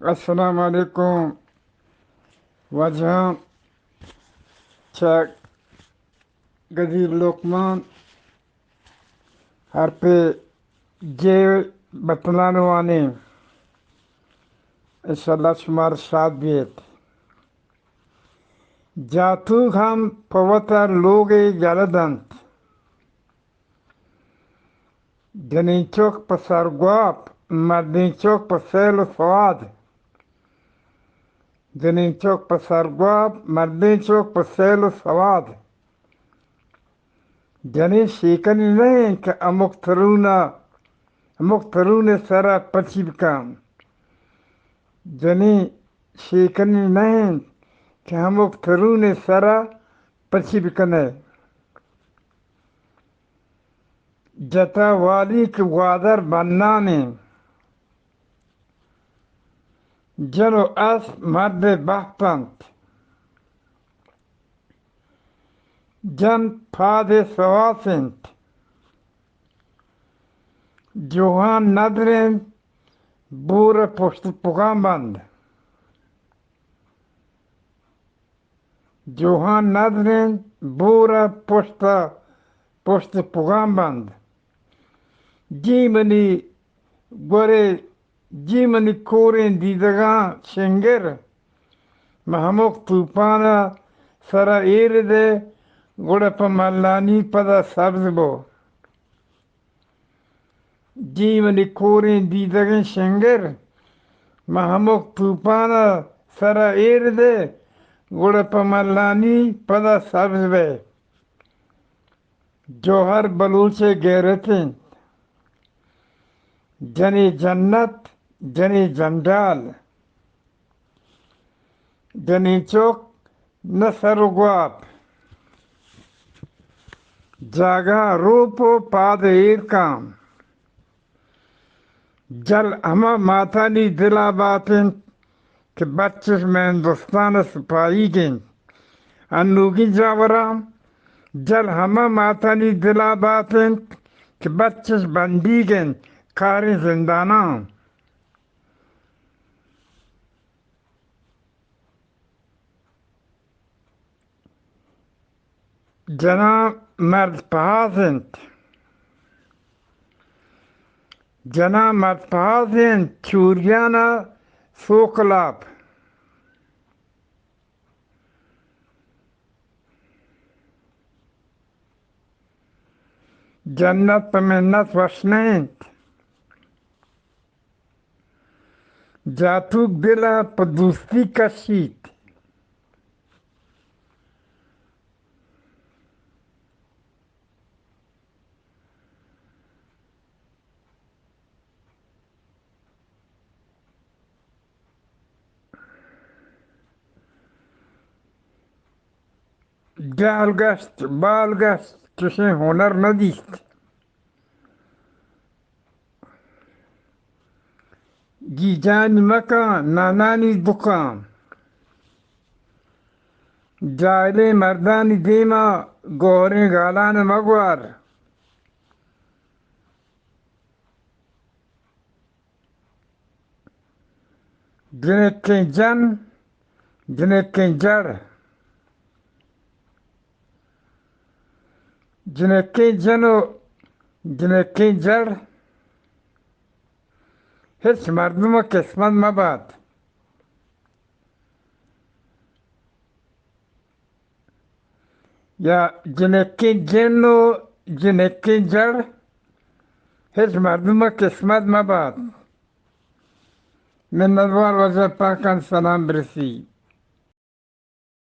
अस्सलाम वालेकुम। वजह छ गरीब लोकमान हर पे जे बतलाने वाले इंशाल्लाह शुमार साथ बीत जातु हम पवता लोग जलदंत जनीचोक पसर गुआप मदनीचोक पसेल स्वाद जनीचोक पसर गुआप मदनीचोक पसेल स्वाद जनी शिकनी नहीं कि अमुक तरुण सरा पचिब काम जनी शिकनी नहीं कि अमुक तरुण सरा पचिब कने जता वाली के वादर बनना ने जनो अस मर्द बख्तंत जन फादे सवासिंत जोहान नदरें बूर पुष्ट पुगामबंद जोहान नदरें बूर पुष्ट पुगामबंद जीमनी गोरे जीमनी कोरें दीदगा शेंगर महमुक तूफाना सरा एर दे गुड़प मल्लानी पदा सब्ज बो जीवनी कोरें दीदगें शेंगर महमुक तूफाना सरा एर दे गुड़प मल्लानी पदा सब्ज बे जोहर बलूचे गैरतें जनी जन्नत जनी जंजाल जनी चौक नसरुग्वाप जागा रूपो पाद काम जल हमा माता नी दिला बातें कि बच्चे में हिंदुस्तान सिपाही गें अन्नूगी जावरा जल हमा माता नी दिला बातें कि बच्चे बंदी गें कारी जिंदाना जना मर्द पहाजेंट जना मर्द पहाजेंट चूरियाना सोकलाप जन्नत पे मिन्नत वशनेंट जातुक दिला पदुस्ती का शीत जालगश्त बालगश्त किसी हुनर न दीस्त गीजान मकान नानानी दुकान जाले मर्दानी दीमा गोरे गालान मगवार जिनके जन जिनके जड़ जिनके जनो जिनके जड़ हिच मर्दमा किस्मत मबात या जिनके जनो जिनके जड़ हिच मर्दमा किस्मत मबात من नदवार वजह पाकन सलाम बरसी